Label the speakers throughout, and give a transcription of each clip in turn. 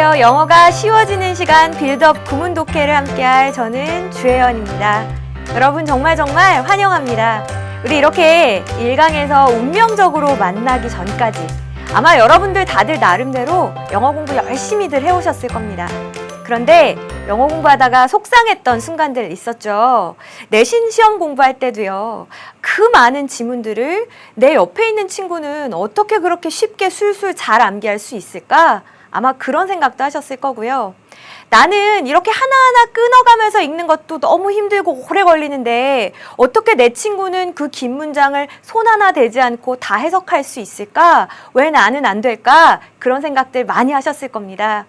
Speaker 1: 안녕하세요. 영어가 쉬워지는 시간 빌드업 구문 독해를 함께할 저는 주혜연입니다. 여러분 정말 환영합니다. 우리 이렇게 1강에서 운명적으로 만나기 전까지 아마 여러분들 다들 나름대로 영어 공부 열심히들 해오셨을 겁니다. 그런데 영어 공부하다가 속상했던 순간들 있었죠. 내신 시험 공부할 때도요. 그 많은 지문들을 내 옆에 있는 친구는 어떻게 그렇게 쉽게 술술 잘 암기할 수 있을까? 아마 그런 생각도 하셨을 거고요. 나는 이렇게 하나하나 끊어가면서 읽는 것도 너무 힘들고 오래 걸리는데 어떻게 내 친구는 그 긴 문장을 손 하나 대지 않고 다 해석할 수 있을까? 왜 나는 안 될까? 그런 생각들 많이 하셨을 겁니다.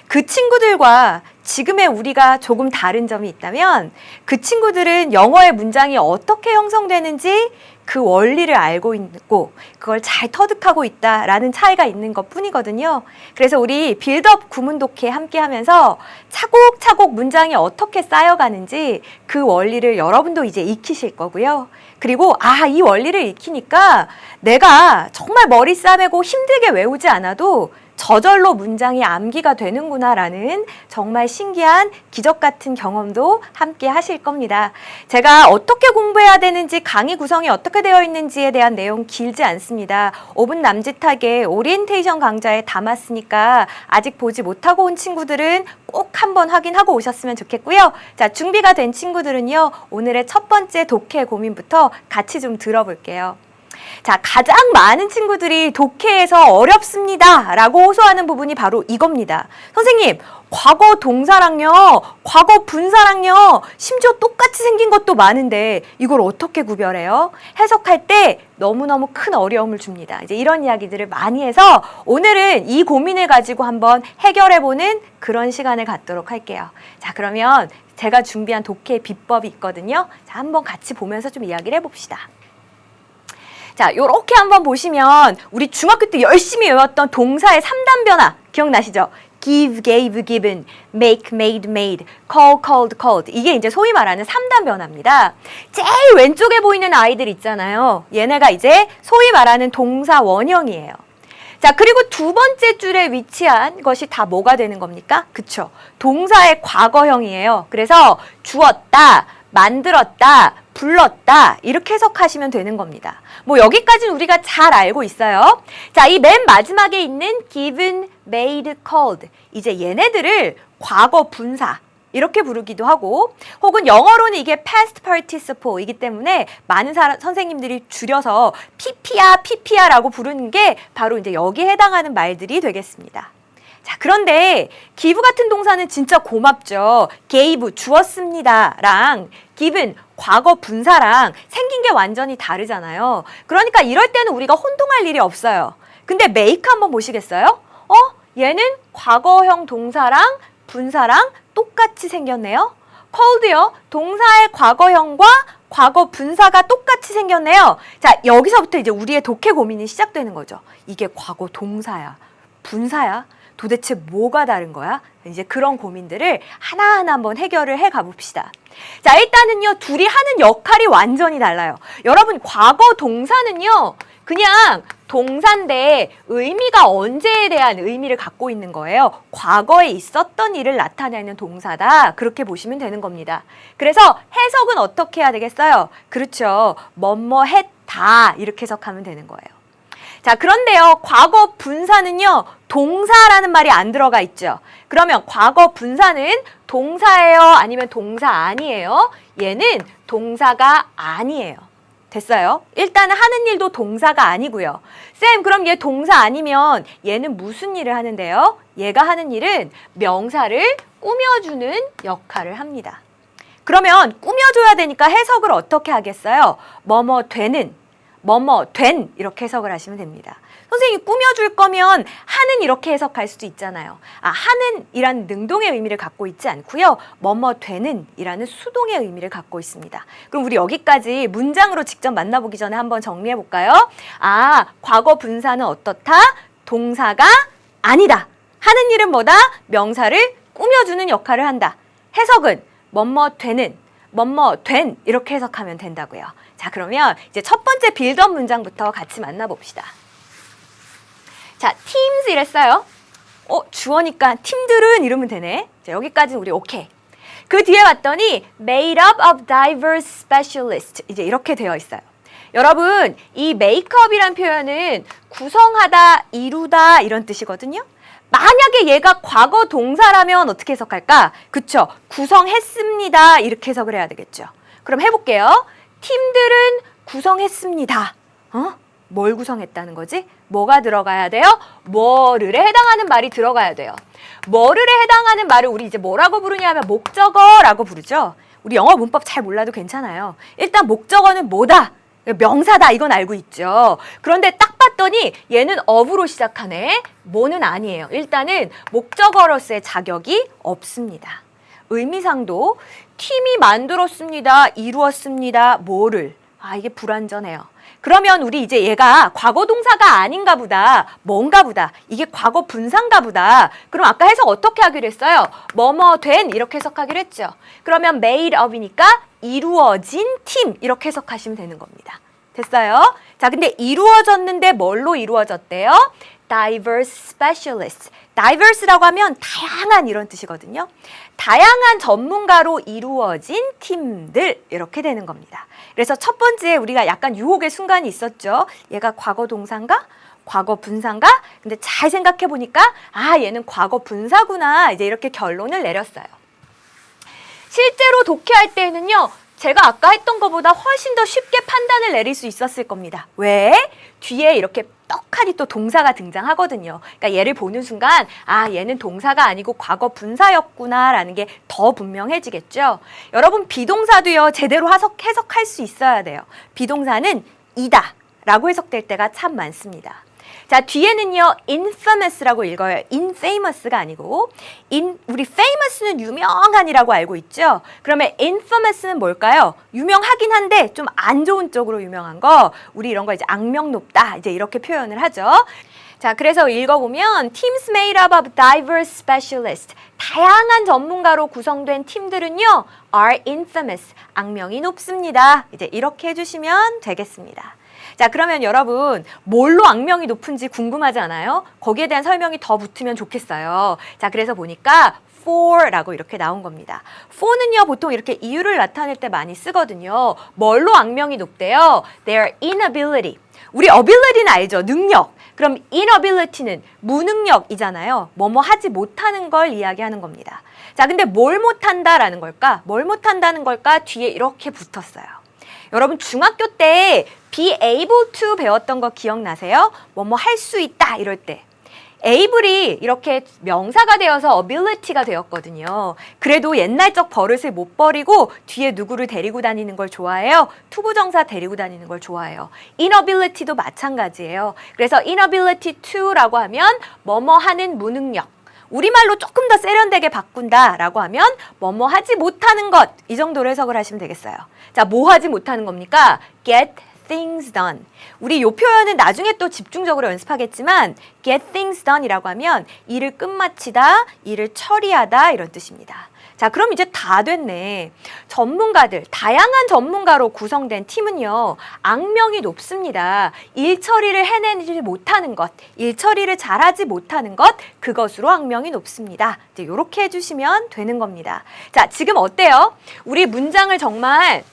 Speaker 1: 그 친구들과 지금의 우리가 조금 다른 점이 있다면 그 친구들은 영어의 문장이 어떻게 형성되는지 그 원리를 알고 있고 그걸 잘 터득하고 있다라는 차이가 있는 것 뿐이거든요. 그래서 우리 빌드업 구문 독해 함께 하면서 차곡차곡 문장이 어떻게 쌓여가는지 그 원리를 여러분도 이제 익히실 거고요. 그리고 이 원리를 익히니까 내가 정말 머리 싸매고 힘들게 외우지 않아도 저절로 문장이 암기가 되는구나라는 정말 신기한 기적 같은 경험도 함께 하실 겁니다. 제가 어떻게 공부해야 되는지 강의 구성이 어떻게 되어 있는지에 대한 내용 길지 않습니다. 5분 남짓하게 오리엔테이션 강좌에 담았으니까 아직 보지 못하고 온 친구들은 꼭 한번 확인하고 오셨으면 좋겠고요. 자, 준비가 된 친구들은요. 오늘의 첫 번째 독해 고민부터 같이 좀 들어볼게요. 자, 가장 많은 친구들이 독해에서 어렵습니다 라고 호소하는 부분이 바로 이겁니다. 선생님, 과거 동사랑요, 과거 분사랑요, 심지어 똑같이 생긴 것도 많은데 이걸 어떻게 구별해요? 해석할 때 너무너무 큰 어려움을 줍니다. 이제 이런 이야기들을 많이 해서 오늘은 이 고민을 가지고 한번 해결해보는 그런 시간을 갖도록 할게요. 자, 그러면 제가 준비한 독해 비법이 있거든요. 자, 한번 같이 보면서 좀 이야기를 해봅시다. 자, 요렇게 한번 보시면 우리 중학교 때 열심히 외웠던 동사의 3단 변화 기억나시죠? give, gave, given, make, made, made, call, called, called. 이게 이제 소위 말하는 3단 변화입니다. 제일 왼쪽에 보이는 아이들 있잖아요. 얘네가 이제 소위 말하는 동사 원형이에요. 자, 그리고 두 번째 줄에 위치한 것이 다 뭐가 되는 겁니까? 그쵸? 동사의 과거형이에요. 그래서 주었다, 만들었다, 불렀다 이렇게 해석하시면 되는 겁니다. 뭐 여기까지는 우리가 잘 알고 있어요. 자, 이 맨 마지막에 있는 given, made, called 이제 얘네들을 과거 분사 이렇게 부르기도 하고 혹은 영어로는 이게 past participle이기 때문에 많은 선생님들이 줄여서 PP야라고 부르는 게 바로 이제 여기에 해당하는 말들이 되겠습니다. 자, 그런데 give 같은 동사는 진짜 고맙죠. gave, 주었습니다랑 given, 과거 분사랑 생긴 게 완전히 다르잖아요. 그러니까 이럴 때는 우리가 혼동할 일이 없어요. 근데 make 한번 보시겠어요? 얘는 과거형 동사랑 분사랑 똑같이 생겼네요. called요. 동사의 과거형과 과거 분사가 똑같이 생겼네요. 자, 여기서부터 이제 우리의 독해 고민이 시작되는 거죠. 이게 과거 동사야, 분사야? 도대체 뭐가 다른 거야? 이제 그런 고민들을 하나하나 한번 해결을 해 가봅시다. 자, 일단은요, 둘이 하는 역할이 완전히 달라요. 여러분, 과거 동사는요, 그냥 동사인데 의미가 언제에 대한 의미를 갖고 있는 거예요. 과거에 있었던 일을 나타내는 동사다. 그렇게 보시면 되는 겁니다. 그래서 해석은 어떻게 해야 되겠어요? 그렇죠. 뭐뭐 했다. 이렇게 해석하면 되는 거예요. 자, 그런데요, 과거 분사는요, 동사라는 말이 안 들어가 있죠. 그러면 과거 분사는 동사예요? 아니면 동사 아니에요? 얘는 동사가 아니에요. 됐어요? 일단은 하는 일도 동사가 아니고요. 쌤, 그럼 얘 동사 아니면 얘는 무슨 일을 하는데요? 얘가 하는 일은 명사를 꾸며주는 역할을 합니다. 그러면 꾸며줘야 되니까 해석을 어떻게 하겠어요? 뭐뭐 되는, 뭐뭐 된 이렇게 해석을 하시면 됩니다. 선생님이 꾸며줄 거면 하는 이렇게 해석할 수도 있잖아요. 하는 이라는 능동의 의미를 갖고 있지 않고요. 뭐뭐 되는 이라는 수동의 의미를 갖고 있습니다. 그럼 우리 여기까지 문장으로 직접 만나보기 전에 한번 정리해 볼까요? 과거 분사는 어떻다? 동사가 아니다. 하는 일은 뭐다? 명사를 꾸며주는 역할을 한다. 해석은 뭐뭐 되는, 뭐뭐 된 이렇게 해석하면 된다고요. 자, 그러면 이제 첫 번째 빌드업 문장부터 같이 만나봅시다. 자, teams 이랬어요. 주어니까 팀들은 이러면 되네. 자, 여기까지는 우리 오케이. 그 뒤에 봤더니 made up of diverse specialists 이제 이렇게 되어 있어요. 여러분, 이 make up이란 표현은 구성하다, 이루다 이런 뜻이거든요. 만약에 얘가 과거 동사라면 어떻게 해석할까? 그쵸? 구성했습니다. 이렇게 해석을 해야 되겠죠. 그럼 해볼게요. 팀들은 구성했습니다. 뭘 구성했다는 거지? 뭐가 들어가야 돼요? 뭐를에 해당하는 말이 들어가야 돼요. 뭐를에 해당하는 말을 우리 이제 뭐라고 부르냐면 목적어라고 부르죠. 우리 영어 문법 잘 몰라도 괜찮아요. 일단 목적어는 뭐다? 명사다 이건 알고 있죠. 그런데 딱 봤더니 얘는 of로 시작하네. 뭐는 아니에요. 일단은 목적어로서의 자격이 없습니다. 의미상도 팀이 만들었습니다. 이루었습니다. 뭐를? 이게 불완전해요. 그러면 우리 이제 얘가 과거 동사가 아닌가 보다. 뭔가 보다. 이게 과거 분사인가 보다. 그럼 아까 해석 어떻게 하기로 했어요? 뭐뭐 된 이렇게 해석하기로 했죠. 그러면 made up이니까 이루어진 팀 이렇게 해석하시면 되는 겁니다. 됐어요? 자, 근데 이루어졌는데 뭘로 이루어졌대요? diverse specialists. diverse라고 하면 다양한 이런 뜻이거든요. 다양한 전문가로 이루어진 팀들 이렇게 되는 겁니다. 그래서 첫 번째 우리가 약간 유혹의 순간이 있었죠. 얘가 과거 동사인가? 과거 분사인가? 근데 잘 생각해 보니까 얘는 과거 분사구나. 이제 이렇게 결론을 내렸어요. 실제로 독해할 때는요. 제가 아까 했던 것보다 훨씬 더 쉽게 판단을 내릴 수 있었을 겁니다. 왜? 뒤에 이렇게 떡하니 또 동사가 등장하거든요. 그러니까 얘를 보는 순간 얘는 동사가 아니고 과거 분사였구나라는 게 더 분명해지겠죠. 여러분 비동사도요. 제대로 해석할 수 있어야 돼요. 비동사는 이다 라고 해석될 때가 참 많습니다. 자, 뒤에는요. infamous라고 읽어요. infamous가 아니고 우리 famous는 유명한이라고 알고 있죠. 그러면 infamous는 뭘까요? 유명하긴 한데 좀 안 좋은 쪽으로 유명한 거. 우리 이런 거 이제 악명 높다. 이제 이렇게 표현을 하죠. 자, 그래서 읽어보면 teams made up of diverse specialists. 다양한 전문가로 구성된 팀들은요. are infamous. 악명이 높습니다. 이제 이렇게 해주시면 되겠습니다. 자, 그러면 여러분 뭘로 악명이 높은지 궁금하지 않아요? 거기에 대한 설명이 더 붙으면 좋겠어요. 자, 그래서 보니까 for라고 이렇게 나온 겁니다. for는요 보통 이렇게 이유를 나타낼 때 많이 쓰거든요. 뭘로 악명이 높대요? Their inability. 우리 ability는 알죠? 능력. 그럼 inability는 무능력이잖아요. 뭐뭐 하지 못하는 걸 이야기하는 겁니다. 자, 근데 뭘 못한다라는 걸까? 뭘 못한다는 걸까? 뒤에 이렇게 붙었어요. 여러분 중학교 때 be able to 배웠던 거 기억나세요? 뭐뭐 할 수 있다 이럴 때 able이 이렇게 명사가 되어서 ability가 되었거든요. 그래도 옛날적 버릇을 못 버리고 뒤에 누구를 데리고 다니는 걸 좋아해요? 투부정사 데리고 다니는 걸 좋아해요. inability도 마찬가지예요. 그래서 inability to라고 하면 뭐뭐 하는 무능력. 우리말로 조금 더 세련되게 바꾼다라고 하면 뭐뭐 하지 못하는 것 이 정도로 해석을 하시면 되겠어요. 자, 뭐 하지 못하는 겁니까? get things done. 우리 요 표현은 나중에 또 집중적으로 연습하겠지만 get things done이라고 하면 일을 끝마치다, 일을 처리하다 이런 뜻입니다. 자, 그럼 이제 다 됐네. 전문가들, 다양한 전문가로 구성된 팀은요. 악명이 높습니다. 일 처리를 해내지 못하는 것, 일 처리를 잘하지 못하는 것, 그것으로 악명이 높습니다. 이제 이렇게 해주시면 되는 겁니다. 자, 지금 어때요? 우리 문장을 정말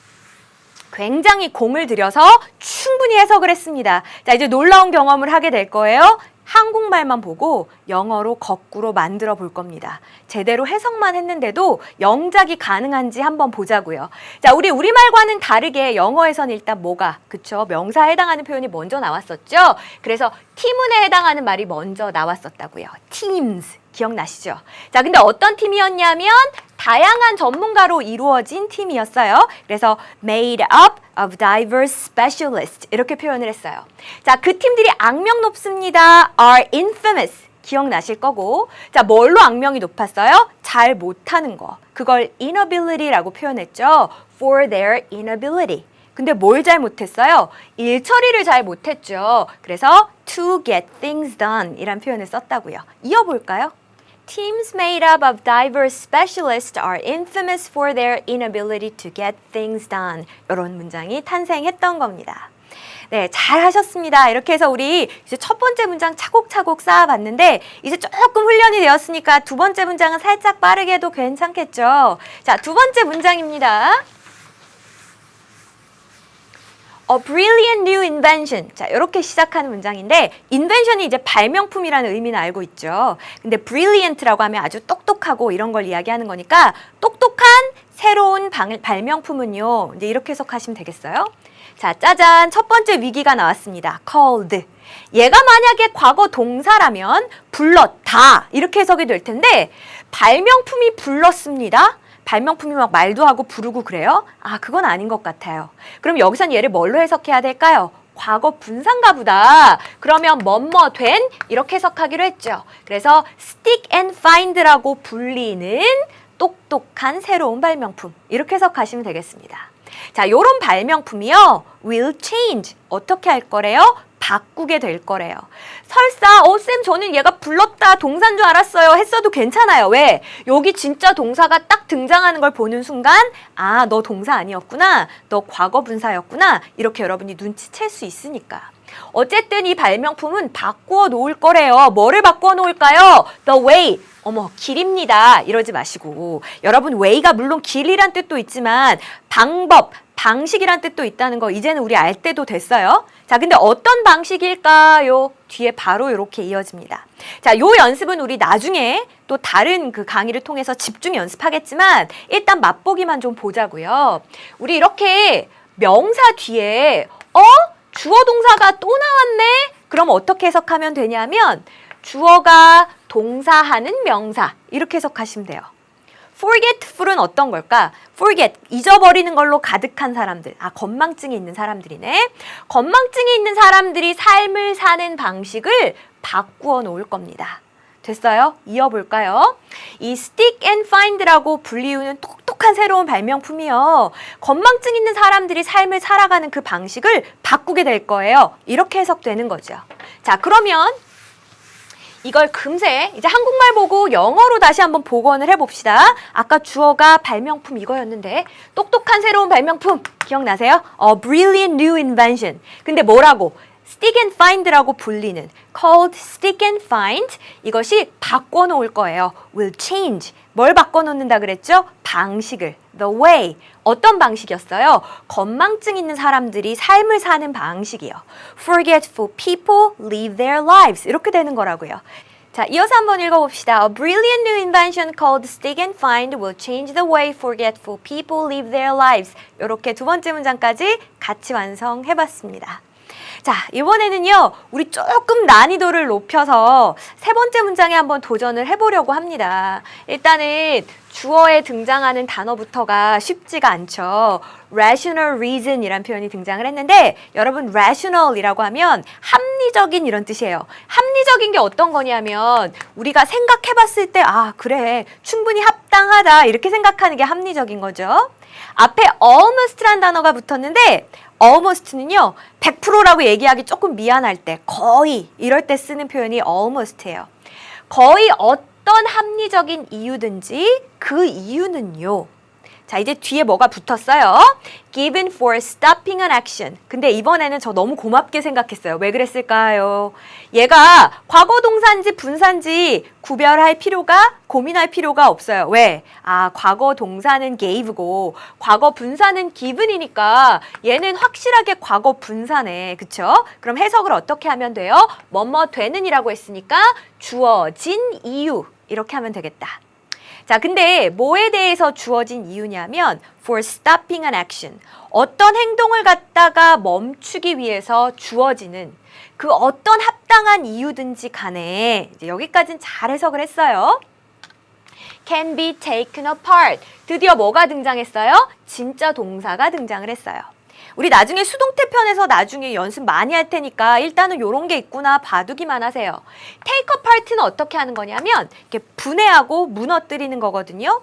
Speaker 1: 굉장히 공을 들여서 충분히 해석을 했습니다. 자, 이제 놀라운 경험을 하게 될 거예요. 한국말만 보고 영어로 거꾸로 만들어 볼 겁니다. 제대로 해석만 했는데도 영작이 가능한지 한번 보자고요. 자, 우리 우리말과는 다르게 영어에서는 일단 뭐가, 그쵸? 명사에 해당하는 표현이 먼저 나왔었죠? 그래서 팀은에 해당하는 말이 먼저 나왔었다고요. teams. 기억나시죠? 자, 근데 어떤 팀이었냐면 다양한 전문가로 이루어진 팀이었어요. 그래서 made up of diverse specialists 이렇게 표현을 했어요. 자, 그 팀들이 악명 높습니다. are infamous. 기억나실 거고. 자, 뭘로 악명이 높았어요? 잘 못하는 거. 그걸 inability라고 표현했죠. for their inability. 근데 뭘 잘 못했어요? 일 처리를 잘 못했죠. 그래서 to get things done 이란 표현을 썼다고요. 이어볼까요? Teams made up of diverse specialists are infamous for their inability to get things done. 이런 문장이 탄생했던 겁니다. 네, 잘 하셨습니다. 이렇게 해서 우리 이제 첫 번째 문장 차곡차곡 쌓아봤는데 이제 조금 훈련이 되었으니까 두 번째 문장은 살짝 빠르게 해도 괜찮겠죠? 자, 두 번째 문장입니다. A brilliant new invention. 자, 이렇게 시작하는 문장인데 invention이 이제 발명품이라는 의미는 알고 있죠. 근데 brilliant라고 하면 아주 똑똑하고 이런 걸 이야기하는 거니까 똑똑한 새로운 발명품은요. 이제 이렇게 해석하시면 되겠어요. 자, 짜잔. 첫 번째 위기가 나왔습니다. called. 얘가 만약에 과거 동사라면 불렀다. 이렇게 해석이 될 텐데 발명품이 불렀습니다. 발명품이 막 말도 하고 부르고 그래요? 아, 그건 아닌 것 같아요. 그럼 여기선 얘를 뭘로 해석해야 될까요? 과거 분사인가 보다. 그러면 뭐뭐 된 이렇게 해석하기로 했죠. 그래서 stick and find라고 불리는 똑똑한 새로운 발명품 이렇게 해석하시면 되겠습니다. 자, 요런 발명품이요. will change. 어떻게 할 거래요? 바꾸게 될 거래요. 설사 쌤 저는 얘가 불렀다 동사인 줄 알았어요 했어도 괜찮아요. 왜? 여기 진짜 동사가 딱 등장하는 걸 보는 순간 아, 너 동사 아니었구나. 너 과거 분사였구나. 이렇게 여러분이 눈치챌 수 있으니까. 어쨌든 이 발명품은 바꾸어 놓을 거래요. 뭐를 바꾸어 놓을까요? The way. 어머, 길입니다. 이러지 마시고. 여러분, way가 물론 길이란 뜻도 있지만 방법, 방식이란 뜻도 있다는 거 이제는 우리 알 때도 됐어요. 자, 근데 어떤 방식일까요? 뒤에 바로 이렇게 이어집니다. 자, 요 연습은 우리 나중에 또 다른 그 강의를 통해서 집중 연습하겠지만 일단 맛보기만 좀 보자고요. 우리 이렇게 명사 뒤에 주어 동사가 또 나왔네? 그럼 어떻게 해석하면 되냐면 주어가 동사하는 명사 이렇게 해석하시면 돼요. forgetful은 어떤 걸까? forget, 잊어버리는 걸로 가득한 사람들. 아, 건망증이 있는 사람들이네. 건망증이 있는 사람들이 삶을 사는 방식을 바꾸어 놓을 겁니다. 됐어요? 이어볼까요? 이 stick and find라고 불리우는 똑똑한 새로운 발명품이요. 건망증 있는 사람들이 삶을 살아가는 그 방식을 바꾸게 될 거예요. 이렇게 해석되는 거죠. 자, 그러면 이걸 금세 이제 한국말 보고 영어로 다시 한번 복원을 해봅시다. 아까 주어가 발명품 이거였는데 똑똑한 새로운 발명품 기억나세요? Brilliant new invention. 근데 뭐라고? stick and find라고 불리는 called stick and find 이것이 바꿔놓을 거예요. will change. 뭘 바꿔놓는다 그랬죠? 방식을. the way. 어떤 방식이었어요? 건망증 있는 사람들이 삶을 사는 방식이요. forgetful people live their lives. 이렇게 되는 거라고요. 자, 이어서 한번 읽어봅시다. A brilliant new invention called stick and find will change the way forgetful people live their lives. 이렇게 두 번째 문장까지 같이 완성해봤습니다. 자, 이번에는요, 우리 조금 난이도를 높여서 세 번째 문장에 한번 도전을 해보려고 합니다. 일단은 주어에 등장하는 단어부터가 쉽지가 않죠. rational reason 이란 표현이 등장을 했는데 여러분 rational이라고 하면 합리적인 이런 뜻이에요. 합리적인 게 어떤 거냐면 우리가 생각해봤을 때 아, 그래, 충분히 합당하다 이렇게 생각하는 게 합리적인 거죠. 앞에 almost란 단어가 붙었는데 almost는요, 100%라고 얘기하기 조금 미안할 때, 거의 이럴 때 쓰는 표현이 almost예요. 거의 어떤 합리적인 이유든지 그 이유는요. 자, 이제 뒤에 뭐가 붙었어요? Given for stopping an action. 근데 이번에는 저 너무 고맙게 생각했어요. 왜 그랬을까요? 얘가 과거 동사인지 분사인지 구별할 필요가, 고민할 필요가 없어요. 왜? 아, 과거 동사는 gave고 과거 분사는 given이니까 얘는 확실하게 과거 분사네. 그쵸? 그럼 해석을 어떻게 하면 돼요? 뭐뭐 되는 이라고 했으니까 주어진 이유. 이렇게 하면 되겠다. 자, 근데 뭐에 대해서 주어진 이유냐면 for stopping an action. 어떤 행동을 갖다가 멈추기 위해서 주어지는 그 어떤 합당한 이유든지 간에 이제 여기까지는 잘 해석을 했어요. can be taken apart. 드디어 뭐가 등장했어요? 진짜 동사가 등장을 했어요. 우리 나중에 수동태 편에서 나중에 연습 많이 할 테니까 일단은 요런 게 있구나 봐두기만 하세요. take apart는 어떻게 하는 거냐면 이렇게 분해하고 무너뜨리는 거거든요.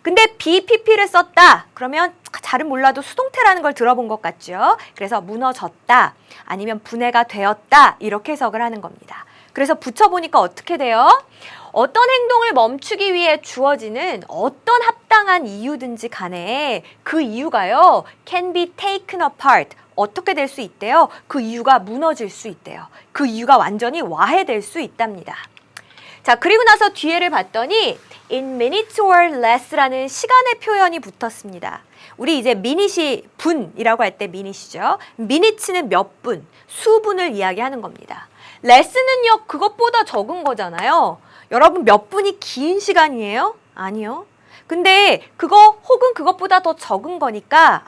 Speaker 1: 근데 BPP를 썼다. 그러면 잘은 몰라도 수동태라는 걸 들어본 것 같죠. 그래서 무너졌다. 아니면 분해가 되었다. 이렇게 해석을 하는 겁니다. 그래서 붙여보니까 어떻게 돼요? 어떤 행동을 멈추기 위해 주어지는 어떤 합당한 이유든지 간에 그 이유가요, can be taken apart. 어떻게 될 수 있대요? 그 이유가 무너질 수 있대요. 그 이유가 완전히 와해될 수 있답니다. 자, 그리고 나서 뒤에를 봤더니 in minutes or less라는 시간의 표현이 붙었습니다. 우리 이제 미닛이 분이라고 할 때 미닛이죠. 미니츠는 몇 분, 수분을 이야기하는 겁니다. 레슨은요, 그것보다 적은 거잖아요. 여러분 몇 분이 긴 시간이에요? 아니요. 근데 그거 혹은 그것보다 더 적은 거니까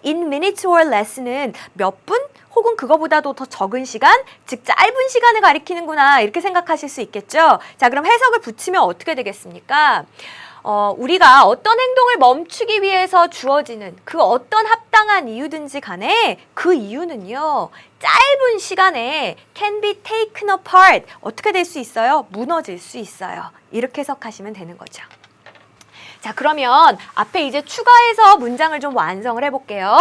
Speaker 1: in minutes or less는 몇 분 혹은 그거보다도 더 적은 시간, 즉 짧은 시간을 가리키는구나 이렇게 생각하실 수 있겠죠. 자, 그럼 해석을 붙이면 어떻게 되겠습니까? 우리가 어떤 행동을 멈추기 위해서 주어지는 그 어떤 합당한 이유든지 간에 그 이유는요, 짧은 시간에 can be taken apart. 어떻게 될 수 있어요? 무너질 수 있어요. 이렇게 해석하시면 되는 거죠. 자, 그러면 앞에 이제 추가해서 문장을 좀 완성을 해볼게요.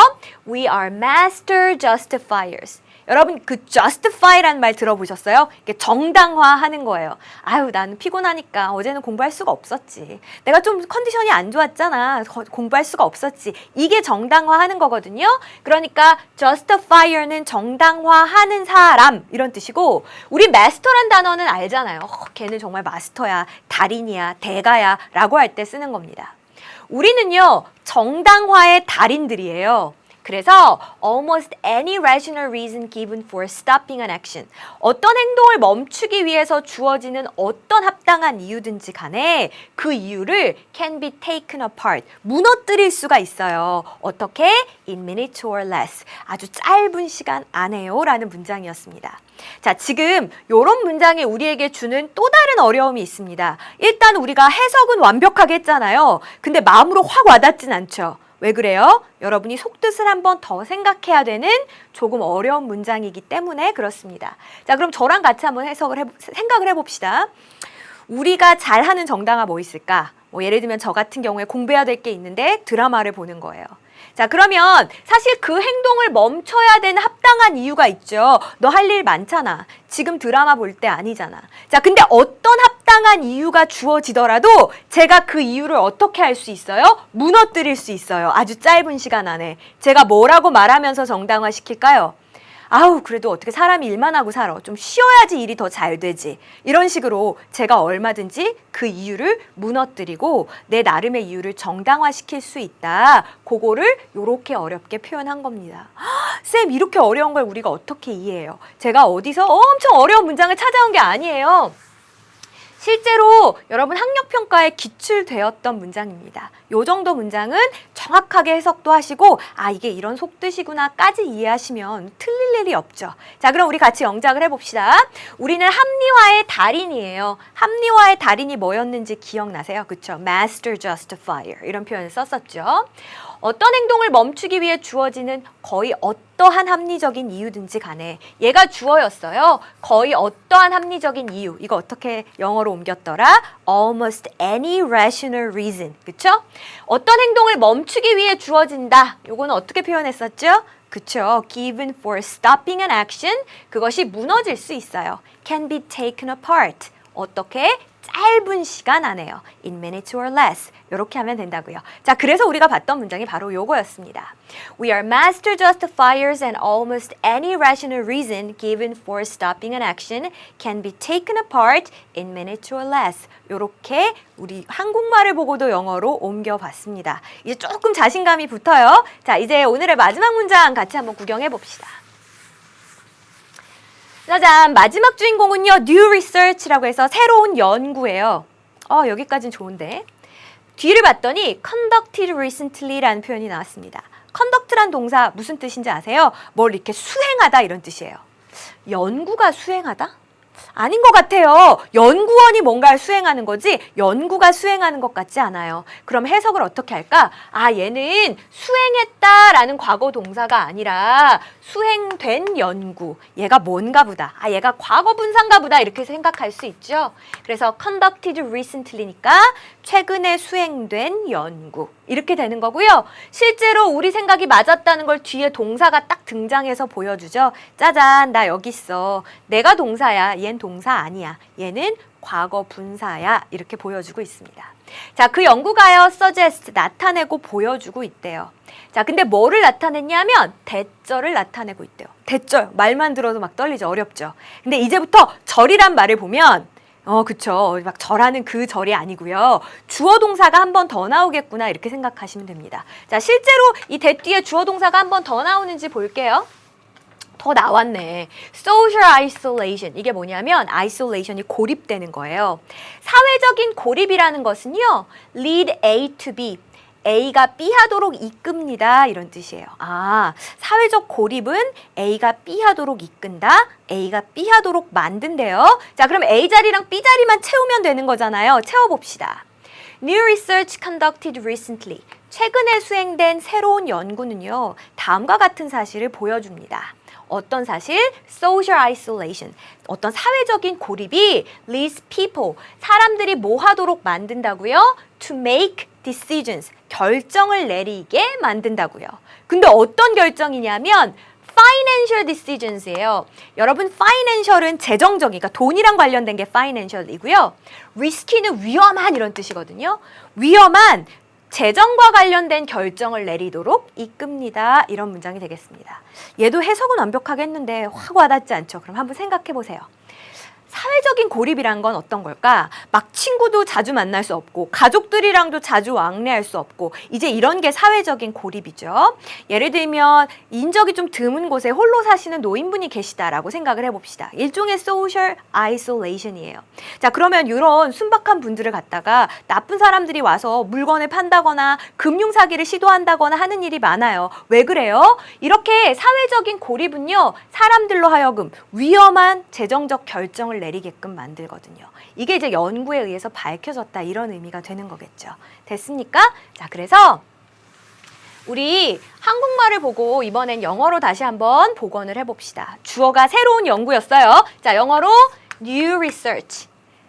Speaker 1: We are master justifiers. 여러분 그 justify라는 말 들어보셨어요? 이게 정당화하는 거예요. 아유, 나는 피곤하니까 어제는 공부할 수가 없었지. 내가 좀 컨디션이 안 좋았잖아. 공부할 수가 없었지. 이게 정당화하는 거거든요. 그러니까 justifier는 정당화하는 사람 이런 뜻이고, 우리 master란 단어는 알잖아요. 걔는 정말 마스터야, 달인이야, 대가야 라고 할 때 쓰는 겁니다. 우리는요, 정당화의 달인들이에요. 그래서 almost any rational reason given for stopping an action. 어떤 행동을 멈추기 위해서 주어지는 어떤 합당한 이유든지 간에 그 이유를 can be taken apart. 무너뜨릴 수가 있어요. 어떻게? In minutes or less. 아주 짧은 시간 안에요 라는 문장이었습니다. 자, 지금 이런 문장이 우리에게 주는 또 다른 어려움이 있습니다. 일단 우리가 해석은 완벽하게 했잖아요. 근데 마음으로 확 와닿진 않죠. 왜 그래요? 여러분이 속뜻을 한번 더 생각해야 되는 조금 어려운 문장이기 때문에 그렇습니다. 자, 그럼 저랑 같이 한번 생각을 해봅시다. 우리가 잘하는 정당화 뭐 있을까? 예를 들면 저 같은 경우에 공부해야 될 게 있는데 드라마를 보는 거예요. 자, 그러면 사실 그 행동을 멈춰야 되는 합당한 이유가 있죠. 너 할 일 많잖아. 지금 드라마 볼 때 아니잖아. 자, 근데 어떤 합당한 이유가 주어지더라도 제가 그 이유를 어떻게 할 수 있어요? 무너뜨릴 수 있어요. 아주 짧은 시간 안에. 제가 뭐라고 말하면서 정당화 시킬까요? 아우, 그래도 어떻게 사람이 일만 하고 살아. 좀 쉬어야지 일이 더 잘 되지. 이런 식으로 제가 얼마든지 그 이유를 무너뜨리고 내 나름의 이유를 정당화시킬 수 있다. 그거를 이렇게 어렵게 표현한 겁니다. 쌤, 이렇게 어려운 걸 우리가 어떻게 이해해요? 제가 어디서 엄청 어려운 문장을 찾아온 게 아니에요. 실제로 여러분 학력평가에 기출되었던 문장입니다. 요 정도 문장은 정확하게 해석도 하시고 이게 이런 속뜻이구나까지 이해하시면 틀릴 일이 없죠. 자, 그럼 우리 같이 영작을 해봅시다. 우리는 합리화의 달인이에요. 합리화의 달인이 뭐였는지 기억나세요? 그쵸? Master Justifier 이런 표현을 썼었죠. 어떤 행동을 멈추기 위해 주어지는 거의 어떠한 합리적인 이유든지 간에 얘가 주어였어요. 거의 어떠한 합리적인 이유. 이거 어떻게 영어로 옮겼더라? Almost any rational reason. 그쵸? 어떤 행동을 멈추기 위해 주어진다. 요거는 어떻게 표현했었죠? 그쵸? Given for stopping an action. 그것이 무너질 수 있어요. Can be taken apart. 어떻게? 짧은 시간 안에요. In minutes or less. 이렇게 하면 된다고요. 자, 그래서 우리가 봤던 문장이 바로 요거였습니다. We are master justifiers and almost any rational reason given for stopping an action can be taken apart in minutes or less. 이렇게 우리 한국말을 보고도 영어로 옮겨봤습니다. 이제 조금 자신감이 붙어요. 자, 이제 오늘의 마지막 문장 같이 한번 구경해 봅시다. 짜잔! 마지막 주인공은요, new research라고 해서 새로운 연구예요. 여기까지는 좋은데. 뒤를 봤더니 conducted recently라는 표현이 나왔습니다. conduct란 동사 무슨 뜻인지 아세요? 뭘 이렇게 수행하다 이런 뜻이에요. 연구가 수행하다? 아닌 것 같아요. 연구원이 뭔가를 수행하는 거지 연구가 수행하는 것 같지 않아요. 그럼 해석을 어떻게 할까? 얘는 수행했다라는 과거 동사가 아니라 수행된 연구. 얘가 뭔가 보다. 얘가 과거 분사인가 보다 이렇게 생각할 수 있죠. 그래서 conducted recently니까 최근에 수행된 연구. 이렇게 되는 거고요. 실제로 우리 생각이 맞았다는 걸 뒤에 동사가 딱 등장해서 보여주죠. 짜잔, 나 여기 있어. 내가 동사야. 얜 동사 아니야. 얘는 과거 분사야. 이렇게 보여주고 있습니다. 자, 그 연구가요, suggest, 나타내고 보여주고 있대요. 자, 근데 뭐를 나타냈냐면 대절을 나타내고 있대요. 대절, 말만 들어도 막 떨리죠. 어렵죠. 근데 이제부터 절이란 말을 보면 그쵸. 막 절하는 그 절이 아니고요. 주어 동사가 한 번 더 나오겠구나 이렇게 생각하시면 됩니다. 자, 실제로 이 대 뒤에 주어 동사가 한 번 더 나오는지 볼게요. 더 나왔네. social isolation. 이게 뭐냐면 isolation이 고립되는 거예요. 사회적인 고립이라는 것은요. lead A to B. A가 B 하도록 이끕니다. 이런 뜻이에요. 아, 사회적 고립은 A가 B 하도록 이끈다. A가 B 하도록 만든대요. 자, 그럼 A 자리랑 B 자리만 채우면 되는 거잖아요. 채워봅시다. New research conducted recently. 최근에 수행된 새로운 연구는요. 다음과 같은 사실을 보여줍니다. 어떤 사실? social isolation. 어떤 사회적인 고립이 leads people. 사람들이 뭐 하도록 만든다고요? to make decisions. 결정을 내리게 만든다고요. 근데 어떤 결정이냐면 financial decisions예요. 여러분, financial은 재정적인, 그러니까 돈이랑 관련된 게 financial이고요. risky는 위험한 이런 뜻이거든요. 위험한 재정과 관련된 결정을 내리도록 이끕니다. 이런 문장이 되겠습니다. 얘도 해석은 완벽하게 했는데 확 와닿지 않죠? 그럼 한번 생각해 보세요. 사회적인 고립이란 건 어떤 걸까? 막 친구도 자주 만날 수 없고 가족들이랑도 자주 왕래할 수 없고 이제 이런 게 사회적인 고립이죠. 예를 들면 인적이 좀 드문 곳에 홀로 사시는 노인분이 계시다라고 생각을 해봅시다. 일종의 social isolation이에요. 자, 그러면 이런 순박한 분들을 갖다가 나쁜 사람들이 와서 물건을 판다거나 금융사기를 시도한다거나 하는 일이 많아요. 왜 그래요? 이렇게 사회적인 고립은요. 사람들로 하여금 위험한 재정적 결정을 내리게끔 만들거든요. 이게 이제 연구에 의해서 밝혀졌다 이런 의미가 되는 거겠죠. 됐습니까? 자, 그래서 우리 한국말을 보고 이번엔 영어로 다시 한번 복원을 해봅시다. 주어가 새로운 연구였어요. 자, 영어로 new research.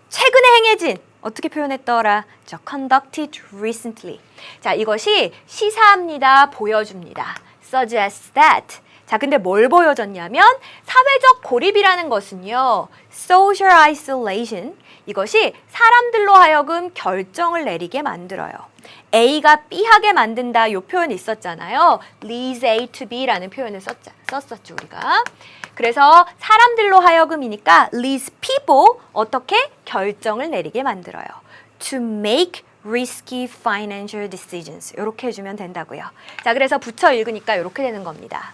Speaker 1: 최근에 행해진 어떻게 표현했더라? 저 conducted recently. 자, 이것이 시사합니다. 보여줍니다. suggests that. 자, 근데 뭘 보여줬냐면 사회적 고립이라는 것은요. social isolation. 이것이 사람들로 하여금 결정을 내리게 만들어요. A가 B 하게 만든다. 이 표현이 있었잖아요. leads A to B라는 표현을 썼었죠, 우리가. 그래서 사람들로 하여금이니까 leads people 어떻게 결정을 내리게 만들어요. to make risky financial decisions. 이렇게 해주면 된다고요. 자, 그래서 붙여 읽으니까 이렇게 되는 겁니다.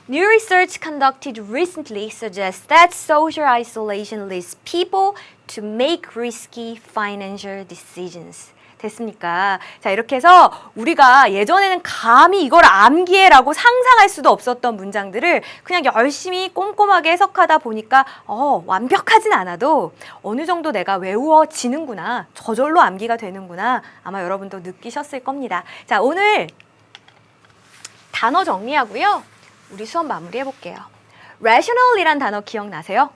Speaker 1: New research conducted recently suggests that social isolation leads people to make risky financial decisions. 됐습니까? 자, 이렇게 해서 우리가 예전에는 감히 이걸 암기해라고 상상할 수도 없었던 문장들을 그냥 열심히 꼼꼼하게 해석하다 보니까 완벽하진 않아도 어느 정도 내가 외워지는구나. 저절로 암기가 되는구나. 아마 여러분도 느끼셨을 겁니다. 자, 오늘 단어 정리하고요. 우리 수업 마무리해 볼게요. rational이란 단어 기억나세요?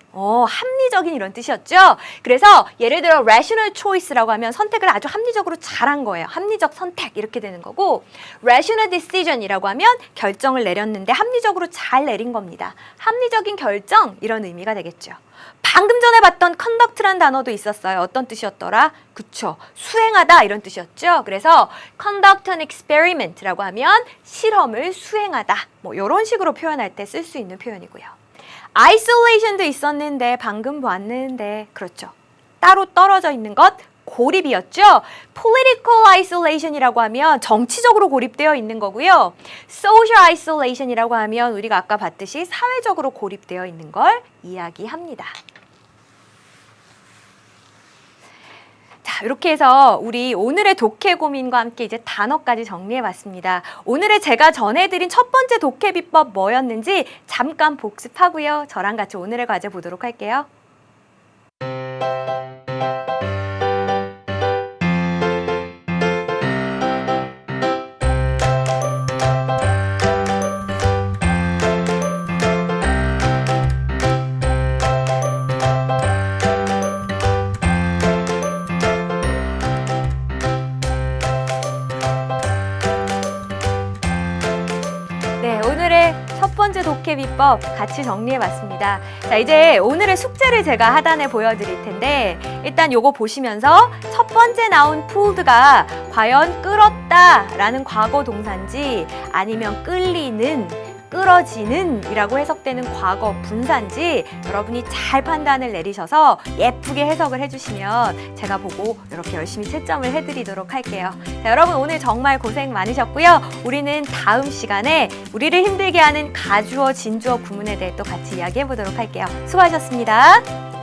Speaker 1: 합리적인 이런 뜻이었죠? 그래서 예를 들어 rational choice라고 하면 선택을 아주 합리적으로 잘한 거예요. 합리적 선택 이렇게 되는 거고 rational decision이라고 하면 결정을 내렸는데 합리적으로 잘 내린 겁니다. 합리적인 결정 이런 의미가 되겠죠. 방금 전에 봤던 conduct란 단어도 있었어요. 어떤 뜻이었더라? 그쵸. 수행하다 이런 뜻이었죠. 그래서 conduct an experiment라고 하면 실험을 수행하다. 뭐 이런 식으로 표현할 때 쓸 수 있는 표현이고요. isolation도 있었는데 방금 봤는데 그렇죠. 따로 떨어져 있는 것 고립이었죠. political isolation이라고 하면 정치적으로 고립되어 있는 거고요. social isolation이라고 하면 우리가 아까 봤듯이 사회적으로 고립되어 있는 걸 이야기합니다. 자, 이렇게 해서 우리 오늘의 독해 고민과 함께 이제 단어까지 정리해봤습니다. 오늘의 제가 전해드린 첫 번째 독해 비법 뭐였는지 잠깐 복습하고요. 저랑 같이 오늘의 과제 보도록 할게요. 번째 독해 비법 같이 정리해봤습니다. 자, 이제 오늘의 숙제를 제가 하단에 보여드릴 텐데 일단 요거 보시면서 첫 번째 나온 pulled가 과연 끌었다라는 과거 동사인지 아니면 끌리는, 끌어지는 이라고 해석되는 과거 분사인지 여러분이 잘 판단을 내리셔서 예쁘게 해석을 해주시면 제가 보고 이렇게 열심히 채점을 해드리도록 할게요. 자, 여러분 오늘 정말 고생 많으셨고요. 우리는 다음 시간에 우리를 힘들게 하는 가주어, 진주어 구문에 대해 또 같이 이야기해 보도록 할게요. 수고하셨습니다.